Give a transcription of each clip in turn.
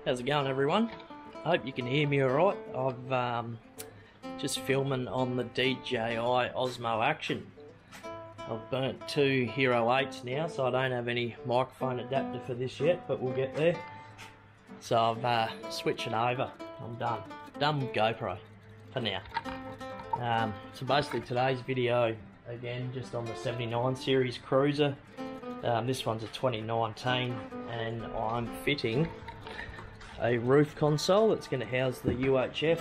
How's it going, everyone? I hope you can hear me alright. I've just filming on the DJI Osmo Action. I've burnt 2 Hero 8s now, so I don't have any microphone adapter for this yet, but we'll get there. So I've switching over. I'm done with GoPro for now. So basically today's video, again, just on the 79 series cruiser. This one's a 2019, and I'm fitting a roof console that's going to house the UHF,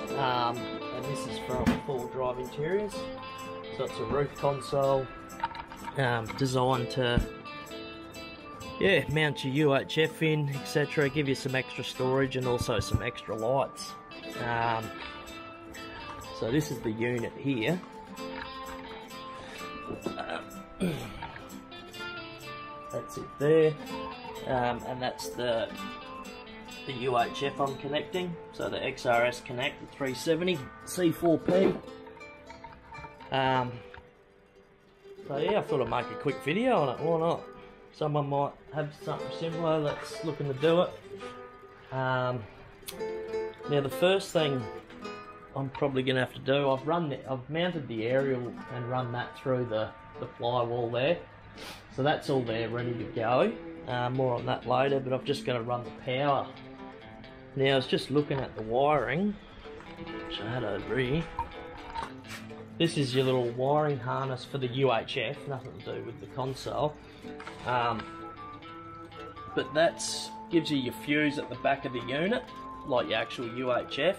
and this is from 4Drive Interiors. So it's a roof console designed to mount your UHF in, etc., give you some extra storage and also some extra lights. So this is the unit here. That's it there, and that's the UHF I'm connecting, so the XRS Connect, the 370 C4P. So yeah, I thought I'd make a quick video on it, why not? Someone might have something similar that's looking to do it. Now the first thing I'm probably going to have to do, I've mounted the aerial and run that through the flywall there. So that's all there, ready to go. More on that later, but I've just got to run the power. Now I was just looking at the wiring, which I had over here. This is your little wiring harness for the UHF, nothing to do with the console. But that gives you your fuse at the back of the unit, like your actual UHF.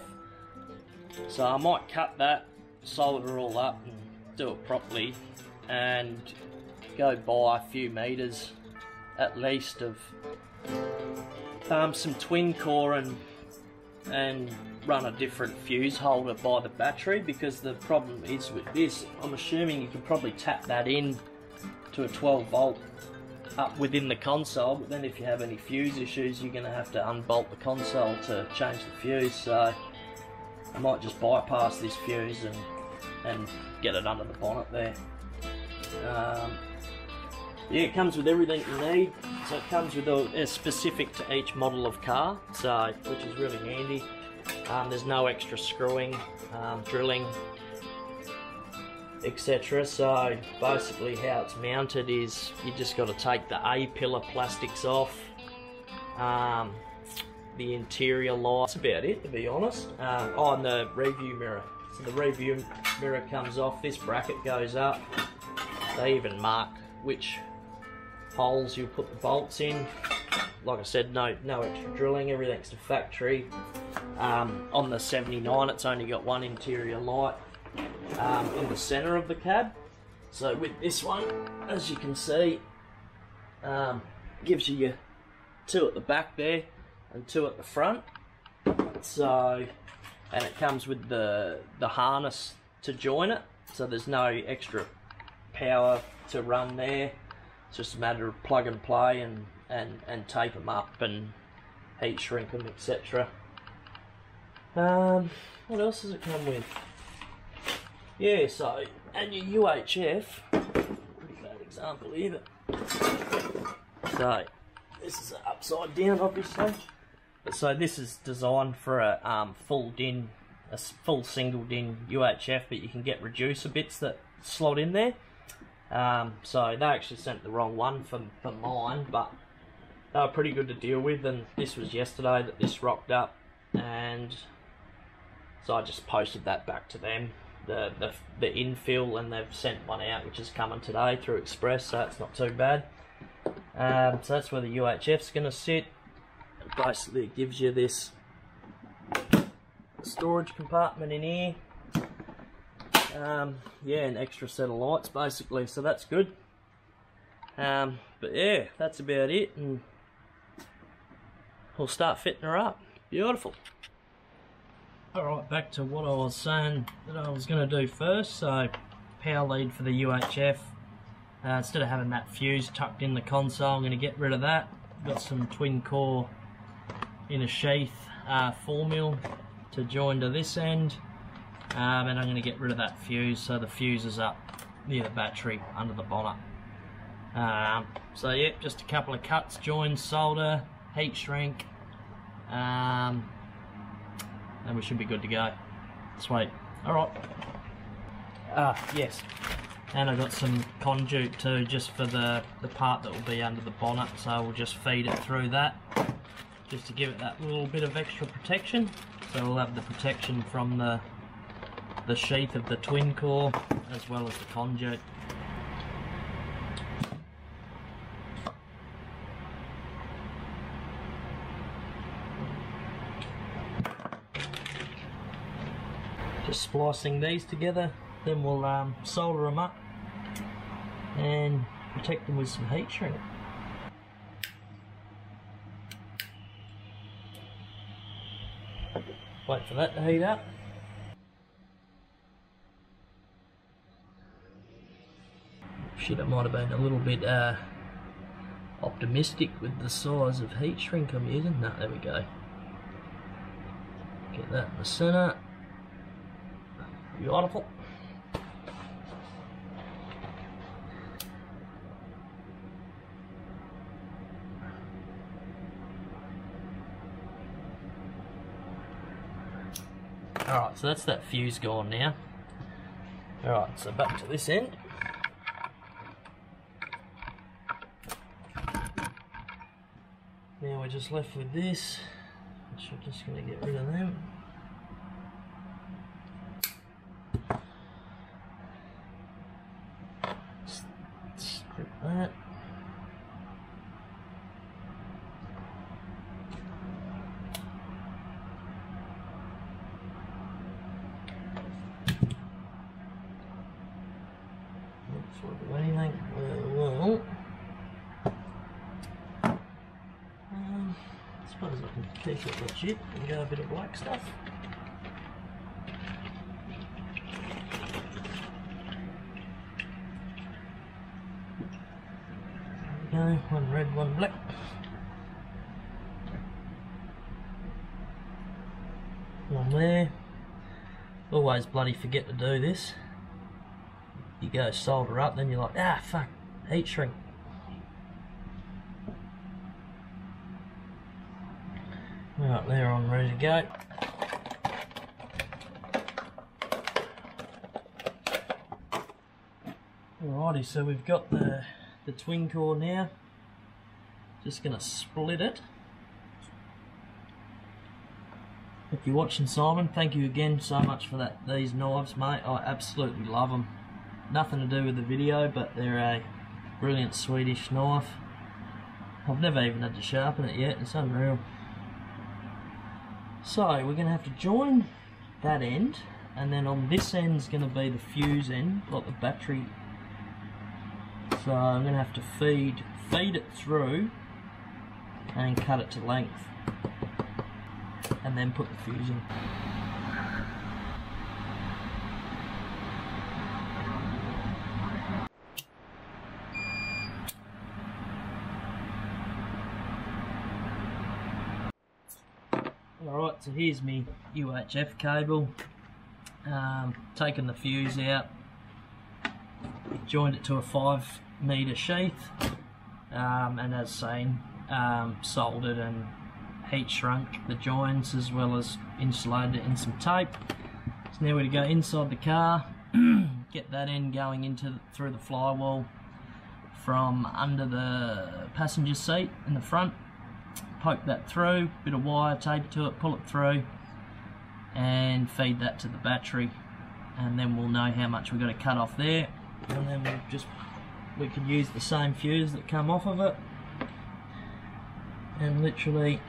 So I might cut that, solder it all up and do it properly, and go buy a few meters at least of some twin core and run a different fuse holder by the battery, because the problem is with this, I'm assuming you can probably tap that in to a 12 volt up within the console, but then if you have any fuse issues you're going to have to unbolt the console to change the fuse. So I might just bypass this fuse and get it under the bonnet there. Yeah, it comes with everything you need. So it comes with a specific to each model of car, so which is really handy. There's no extra screwing, drilling, etc. So basically how it's mounted is you just got to take the A-pillar plastics off, the interior light. That's about it, to be honest. And the review mirror. So the review mirror comes off, this bracket goes up. They even mark which holes you'll put the bolts in. Like I said, no extra drilling, everything's to factory. On the 79 it's only got one interior light in the center of the cab. So with this one, as you can see, gives you your 2 at the back there and 2 at the front. So, and it comes with the harness to join it, so there's no extra power to run there. It's just a matter of plug and play and tape them up and heat shrink them, etc. What else does it come with? Yeah, so, and your UHF, pretty bad example here, but so this is upside down obviously. But so this is designed for a full single DIN UHF, but you can get reducer bits that slot in there. So they actually sent the wrong one for mine, but they were pretty good to deal with, and this was yesterday that this rocked up, and so I just posted that back to them, the infill, and they've sent one out which is coming today through Express, so it's not too bad. So that's where the UHF's going to sit. Basically it gives you this storage compartment in here. Yeah, an extra set of lights basically, so that's good. But yeah, that's about it, and we'll start fitting her up. Beautiful. Alright, back to what I was saying that I was going to do first. So power lead for the UHF. Instead of having that fuse tucked in the console, I'm going to get rid of that. Got some twin core in a sheath 4mm to join to this end. And I'm going to get rid of that fuse, so the fuse is up near the battery under the bonnet. So yeah, just a couple of cuts, joins, solder, heat shrink, and we should be good to go. Sweet. Alright. Yes. And I've got some conduit too, just for the part that will be under the bonnet, so we'll just feed it through that, just to give it that little bit of extra protection. So we'll have the protection from the sheath of the twin core, as well as the conduit. Just splicing these together, then we'll solder them up and protect them with some heat shrink. Wait for that to heat up. Shit, I might have been a little bit optimistic with the size of heat shrink I'm using. No, there we go. Get that in the centre. Beautiful. Alright, so that's that fuse gone now. Alright, so back to this end. Now we're just left with this, which I'm just going to get rid of them. Strip that. Not do anything. Well, I suppose I can keep it legit and go a bit of black stuff. There we go, one red, one black. One there. Always bloody forget to do this. You go solder up, then you're like, ah fuck, heat shrink. Right, they're on, ready to go. Alrighty, so we've got the twin core now. Just gonna split it. If you're watching, Simon, thank you again so much for these knives, mate. I absolutely love them. Nothing to do with the video, but they're a brilliant Swedish knife. I've never even had to sharpen it yet, it's unreal. So we're going to have to join that end, and then on this end is going to be the fuse end, like the battery. So I'm going to have to feed it through and cut it to length, and then put the fuse in. Alright, so here's my UHF cable. Taken the fuse out, joined it to a 5 metre sheath, and as seen, soldered and heat shrunk the joints, as well as insulated it in some tape. So now we're to go inside the car, get that end going through the flywall from under the passenger seat in the front. Poke that through, bit of wire, tape it to it, pull it through, and feed that to the battery, and then we'll know how much we've got to cut off there, and then we can use the same fuse that come off of it and literally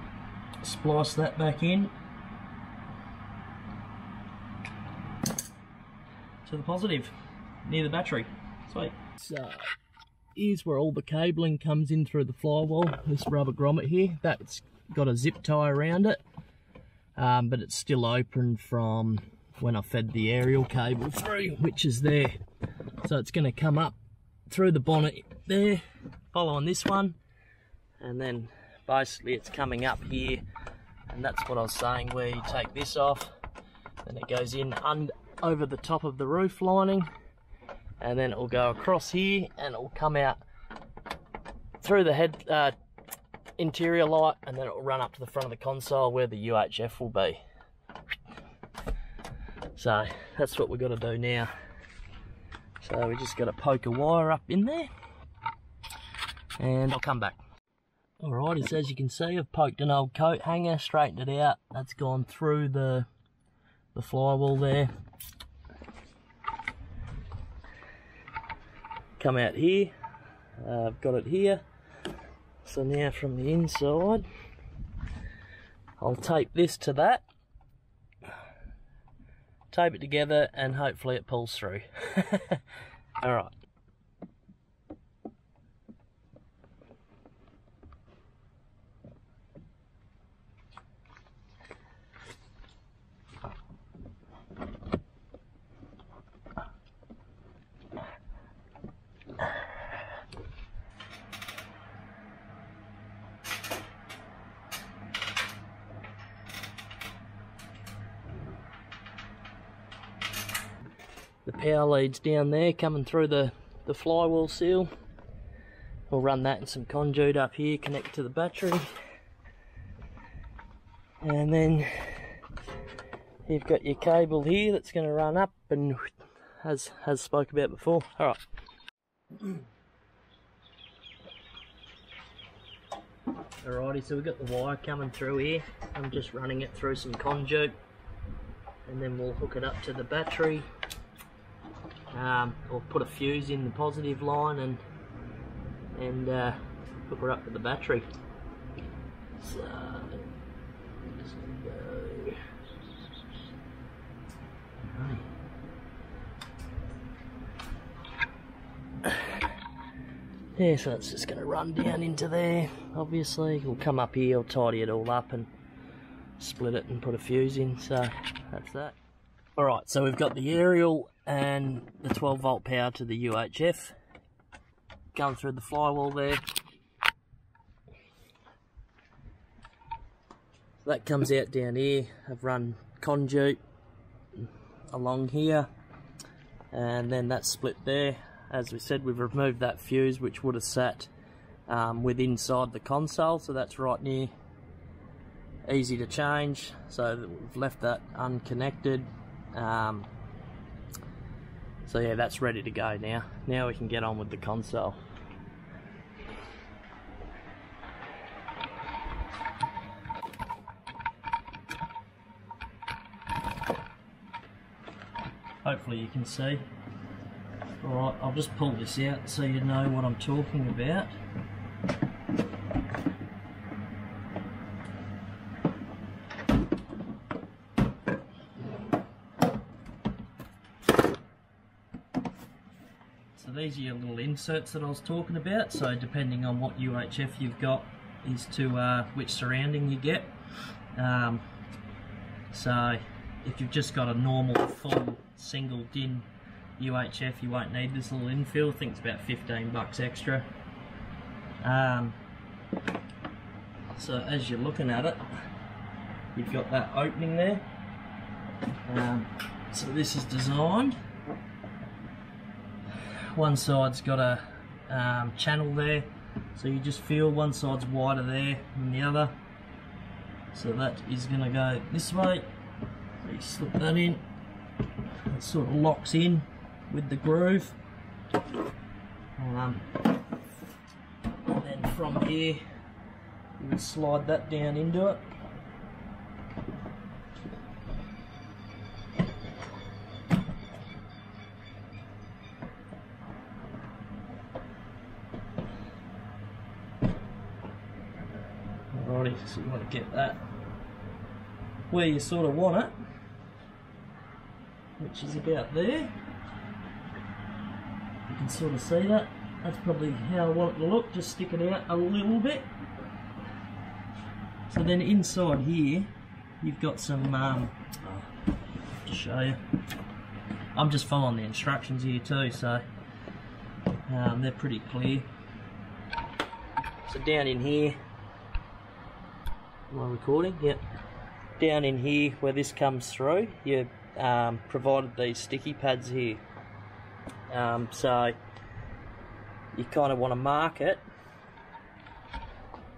splice that back in to the positive near the battery. Sweet. So here's where all the cabling comes in through the flywall. This rubber grommet here, that's got a zip tie around it, but it's still open from when I fed the aerial cable through, which is there. So it's going to come up through the bonnet there, following this one, and then basically it's coming up here, and that's what I was saying, where you take this off, then it goes in over the top of the roof lining, and then it will go across here, and it will come out through the head, interior light, and then it will run up to the front of the console where the UHF will be. So that's what we've got to do now. So we just got to poke a wire up in there, and I'll come back. Alrighty, so as you can see, I've poked an old coat hanger, straightened it out. That's gone through the flywall there. Come out here, I've got it here. So now from the inside, I'll tape this to that, tape it together, and hopefully it pulls through. Alright. The power lead's down there coming through the flywall seal. We'll run that in some conduit up here, connect to the battery. And then you've got your cable here that's going to run up, and as spoke about before. Alright. Alrighty, so we've got the wire coming through here. I'm just running it through some conduit, and then we'll hook it up to the battery. Or put a fuse in the positive line and hook her up to the battery. So just go. Yeah, so it's just going to run down into there. Obviously, we'll come up here, I'll tidy it all up and split it and put a fuse in. So that's that. Alright, so we've got the aerial and the 12 volt power to the UHF going through the flywall there. So that comes out down here. I've run conduit along here, and then that's split there. As we said, we've removed that fuse which would have sat with inside the console, so that's right near, easy to change. So we've left that unconnected. So yeah, that's ready to go now. Now we can get on with the console. Hopefully you can see. Alright, I'll just pull this out so you know what I'm talking about. So these are your little inserts that I was talking about. So depending on what UHF you've got is to which surrounding you get. So if you've just got a normal full single DIN UHF, you won't need this little infill. I think it's about 15 bucks extra. So as you're looking at it, you've got that opening there. So this is designed. One side's got a channel there, so you just feel one side's wider there than the other. So that is going to go this way. So you slip that in. It sort of locks in with the groove. And then from here, you would slide that down into it. Alrighty, so you want to get that where you sort of want it, which is about there. You can sort of see that. That's probably how I want it to look, just stick it out a little bit. So then inside here, you've got some, to show you. I'm just following the instructions here too, so they're pretty clear. So down in here, am I recording? Yep. Down in here where this comes through, you provided these sticky pads here. So you kind of want to mark it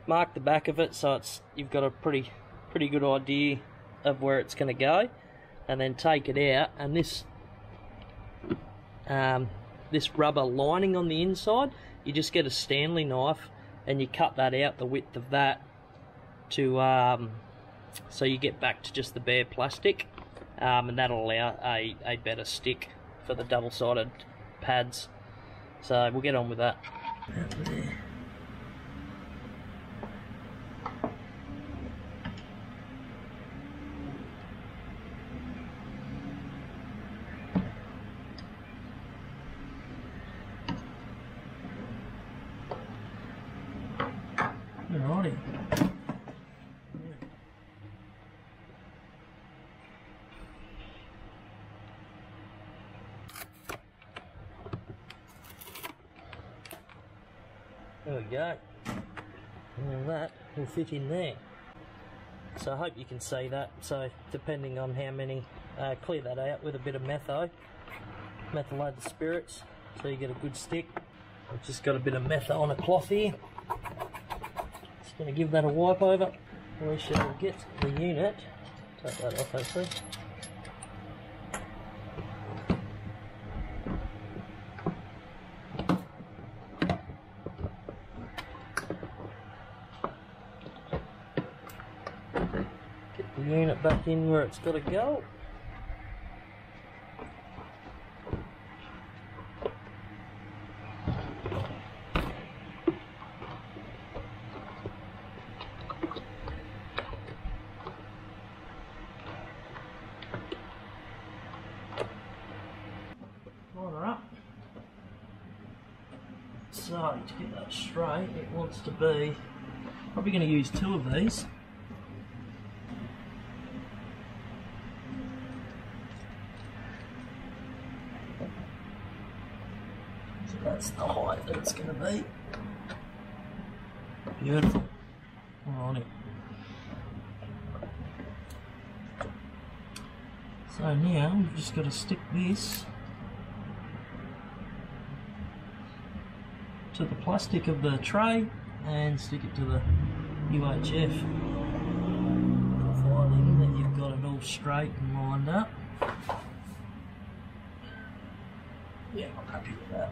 mark the back of it so you've got a pretty good idea of where it's going to go, and then take it out, and this rubber lining on the inside, you just get a Stanley knife and you cut that out, the width of that, to so you get back to just the bare plastic, and that'll allow a better stick for the double-sided pads. So we'll get on with that. Alrighty. There we go. And that will fit in there. So I hope you can see that. So depending on how many, clear that out with a bit of methylated spirits, so you get a good stick. I've just got a bit of metho on a cloth here. Just going to give that a wipe over. We shall get the unit. Take that off actually. Get the unit back in where it's got to go. So to get that straight, it wants to be, probably going to use 2 of these. So that's the height that it's going to be. Beautiful. Alrighty. So now we've just got to stick this to the plastic of the tray and stick it to the UHF, providing that you've got it all straight and lined up. Yeah, I'm happy with that.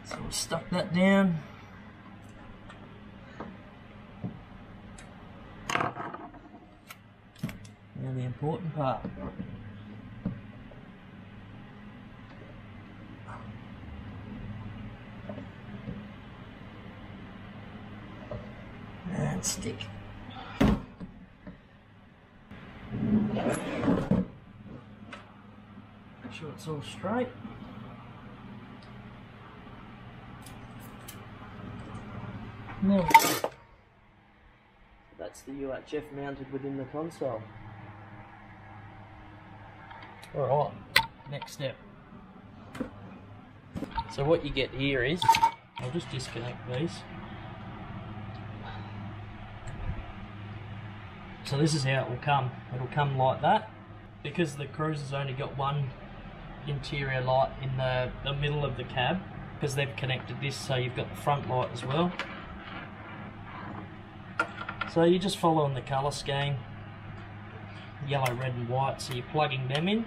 So we stuck that down. Now the important part. And stick. Make sure it's all straight. No. That's the UHF mounted within the console. Alright, next step. So what you get here is, I'll just disconnect these. So this is how it will come. It'll come like that. Because the Cruiser's only got one interior light in the middle of the cab, because they've connected this so you've got the front light as well. So you're just following the colour scheme, yellow, red and white, so you're plugging them in,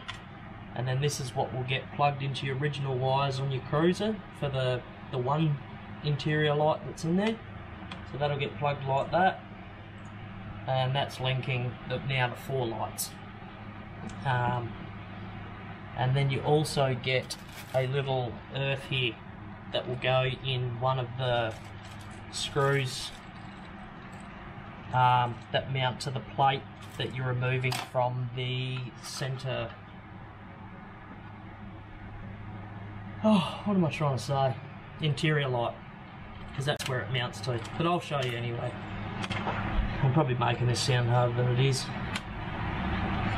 and then this is what will get plugged into your original wires on your Cruiser for the one interior light that's in there. So that'll get plugged like that, and that's linking now to 4 lights. And then you also get a little earth here that will go in one of the screws that mount to the plate that you're removing from the centre. Oh, what am I trying to say? Interior light, because that's where it mounts to. But I'll show you anyway. I'm probably making this sound harder than it is.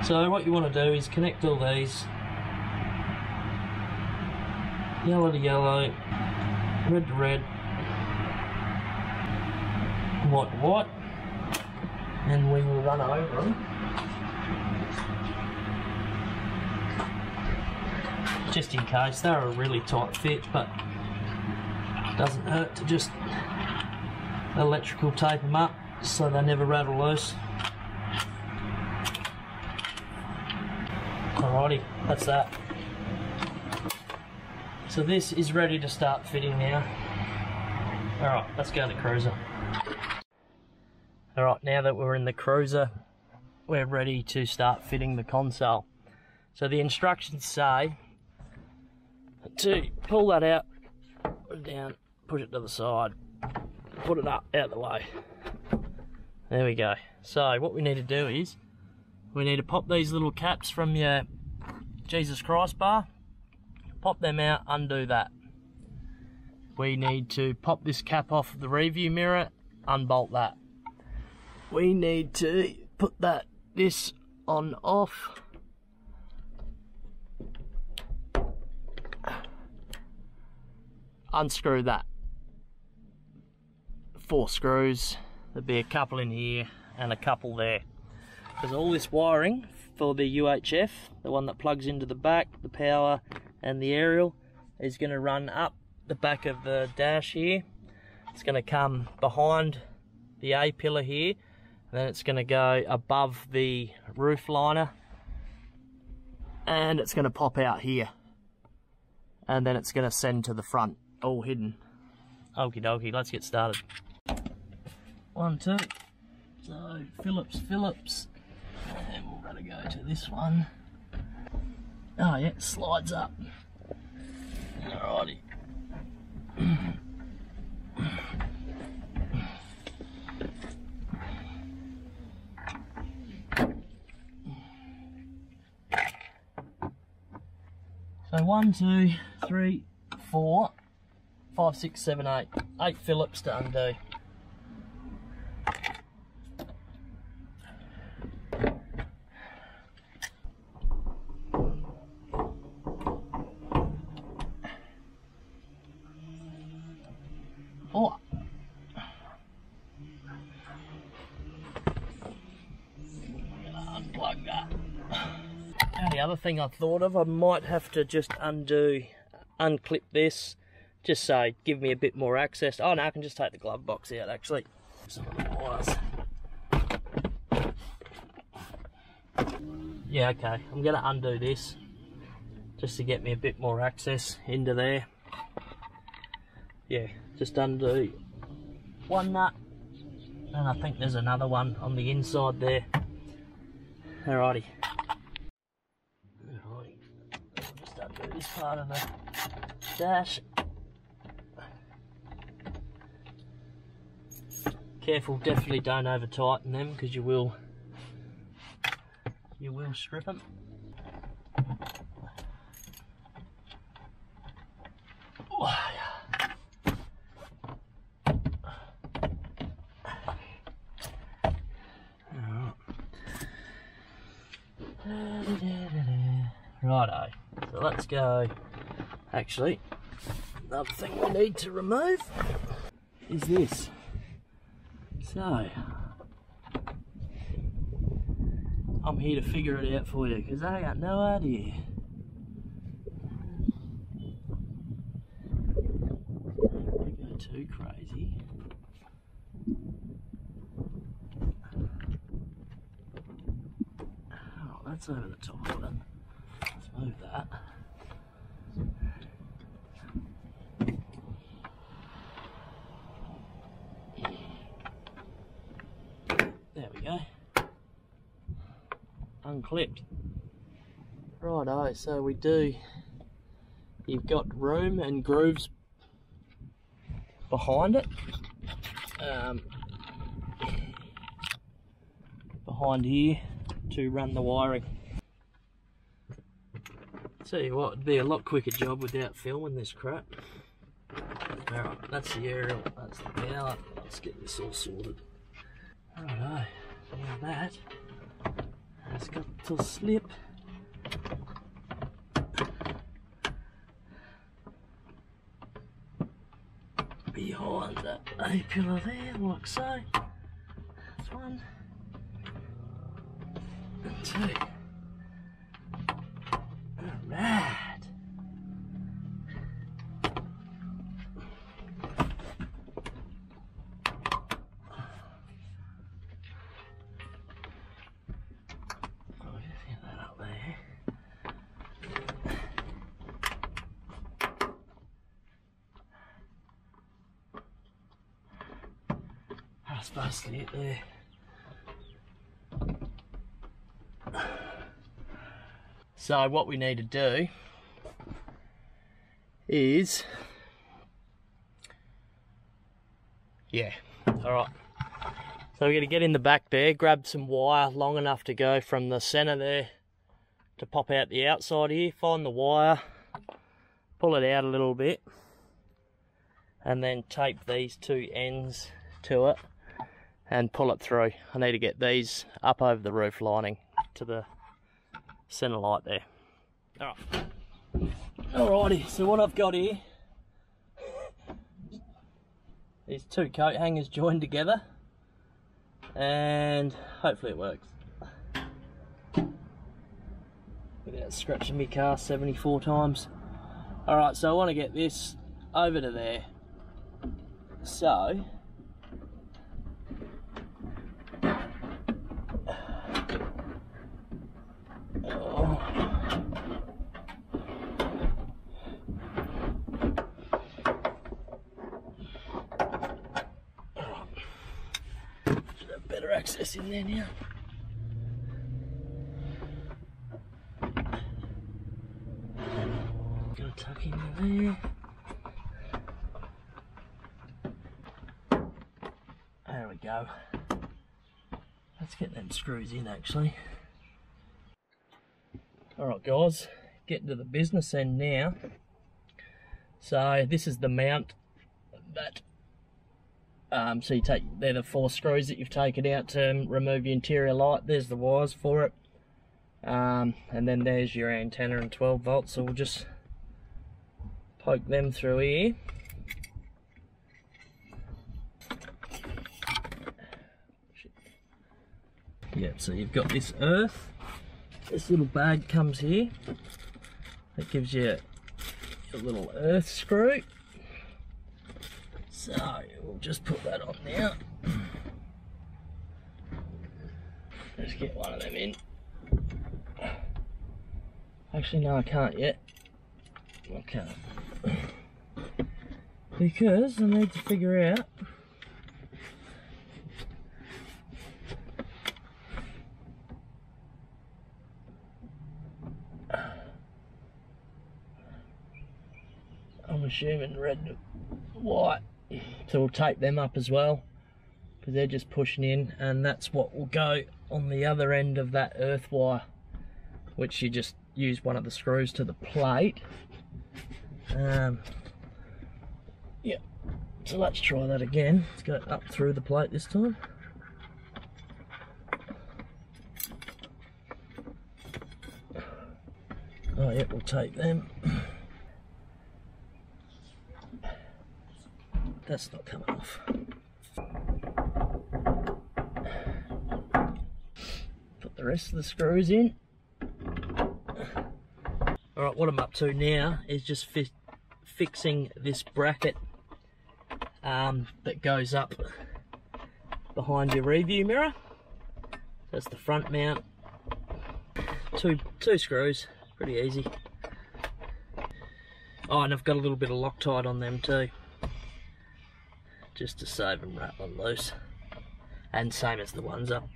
So what you want to do is connect all these. Yellow to yellow, red to red, white to white, and we will run over them. Just in case. They're a really tight fit, but it doesn't hurt to just electrical tape them up so they never rattle loose. Alrighty, that's that. So this is ready to start fitting now. Alright, let's go to the cruiser. Alright, now that we're in the cruiser, we're ready to start fitting the console. So the instructions say to pull that out, put it down, push it to the side, put it up, out the way. There we go. So what we need to do is, we need to pop these little caps from your Jesus Christ bar, pop them out, undo that. We need to pop this cap off of the review mirror, unbolt that. We need to put this on off. Unscrew that. 4 screws. There'll be a couple in here and a couple there. Because all this wiring for the UHF, the one that plugs into the back, the power and the aerial, is going to run up the back of the dash here. It's going to come behind the A pillar here, and then it's going to go above the roof liner, and it's going to pop out here, and then it's going to send to the front, all hidden. Okie dokie, let's get started. 1, 2. So Phillips, and we're going to go to this one. Oh yeah, it slides up. Alrighty. So 1, 2, 3, 4, 5, 6, 7, 8. 8 Phillips to undo. Oh. I'm gonna unplug that. And the other thing I thought of, I might have to just unclip this, just so give me a bit more access. Oh no, I can just take the glove box out actually. Some of the wires. Yeah, okay, I'm gonna undo this just to get me a bit more access into there. Yeah, just undo one nut, and I think there's another one on the inside there. Alrighty. Alrighty. Just undo this part of the dash. Careful, definitely don't over tighten them because you will strip them. Righto, so let's go. Actually, another thing we need to remove is this. So, I'm here to figure it out for you because I got no idea. Don't go too crazy. Oh, that's over the top of it. Let's move that. There we go. Unclipped. Righto, so we do. You've got room and grooves behind it. Behind here to run the wiring. Tell you what, it'd be a lot quicker job without filming this crap. Alright, that's the aerial, that's the power. Let's get this all sorted. Righto, now that has got to slip. Behind that A pillar there, like so. 1 and 2. Alright. Supposed to get there. So what we need to do is, alright. So we're going to get in the back there, grab some wire long enough to go from the centre there to pop out the outside here, find the wire, pull it out a little bit, and then tape these two ends to it and pull it through. I need to get these up over the roof lining to the centre light there. Alrighty, so what I've got here, these two coat hangers joined together, and hopefully it works without scratching my car 74 times. Alright, so I want to get this over to there. So access in there now. Gonna tuck in there. There we go. Let's get them screws in actually. Alright guys, getting to the business end now. So this is the mount that so you take, they're the 4 screws that you've taken out to remove your interior light. There's the wires for it, and then there's your antenna and 12 volts. So we'll just poke them through here. Yep, so you've got this earth. This little bag comes here. That gives you a little earth screw. So we'll just put that on now. Let's get one of them in. Actually no, I can't yet. I can't. Because I need to figure out I'm assuming red and white. So we'll tape them up as well, because they're just pushing in, and that's what will go on the other end of that earth wire, which you just use one of the screws to the plate. Yeah, so let's try that again. Let's go up through the plate this time. Oh yeah, we'll tape them. That's not coming off. Put the rest of the screws in. Alright, what I'm up to now is just fixing this bracket that goes up behind your review mirror. That's the front mount. Two screws, pretty easy. Oh, and I've got a little bit of Loctite on them too, just to save them rattling loose. And same as the ones up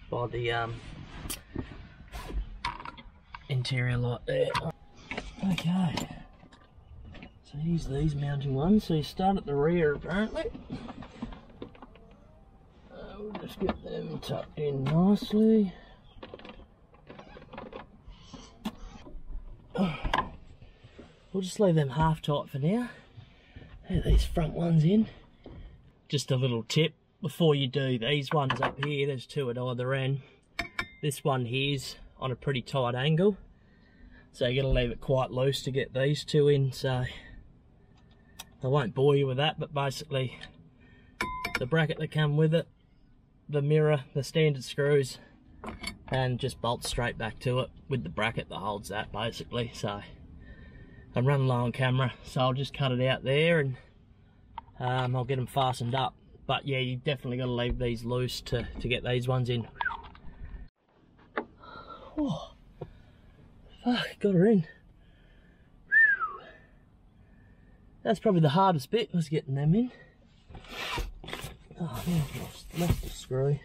by the interior light there. Okay, so here's these mounting ones. So you start at the rear apparently. We'll just get them tucked in nicely. We'll just leave them half tight for now. Get these front ones in. Just a little tip, before you do these ones up here, there's 2 at either end. This one here's on a pretty tight angle, so you're going to leave it quite loose to get these 2 in. So I won't bore you with that, but basically the bracket that come with it the mirror, the standard screws, and just bolt straight back to it with the bracket that holds that basically. So I'm running low on camera, so I'll just cut it out there and I'll get them fastened up. But yeah, you definitely got to leave these loose to get these ones in. Oh, fuck, got her in. That's probably the hardest bit, was getting them in. Oh, now I've lost the screw.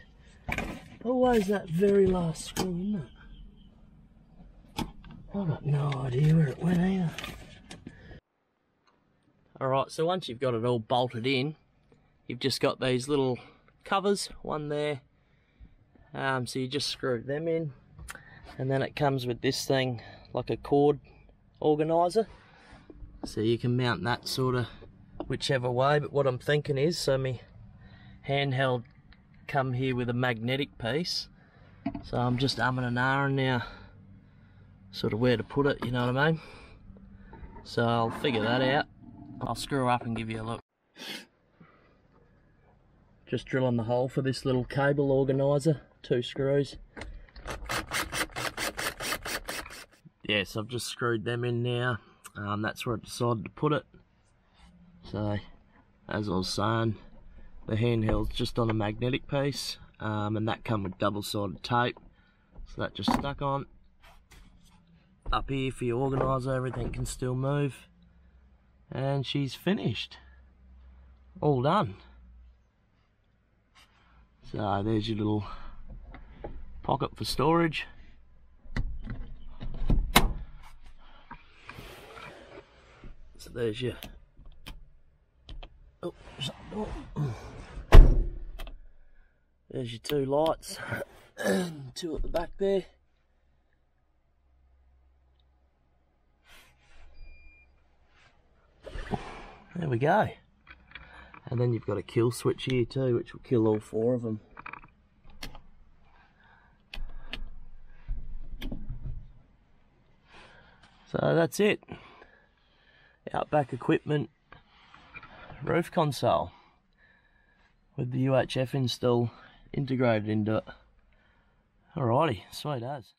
Always that very last screw, isn't it? I've got no idea where it went either. Alright, so once you've got it all bolted in, you've just got these little covers, one there. So you just screw them in, and then it comes with this thing, like a cord organiser. So you can mount that sort of whichever way, but what I'm thinking is, so my handheld come here with a magnetic piece. So I'm just umming and ahhing now, sort of where to put it, you know what I mean? So I'll figure that out. I'll screw up and give you a look. Just drilling the hole for this little cable organiser, 2 screws. Yes, I've just screwed them in now. That's where I decided to put it. So, as I was saying, the handheld's just on a magnetic piece, and that come with double-sided tape. So that just stuck on. Up here for your organiser, everything can still move. And she's finished. All done. So there's your little pocket for storage. So there's your, oh, there's your 2 lights, 2 at the back there. There we go. And then you've got a kill switch here too, which will kill all 4 of them. So that's it. OutBack equipment roof console with the UHF install integrated into it. Alrighty, sweet as.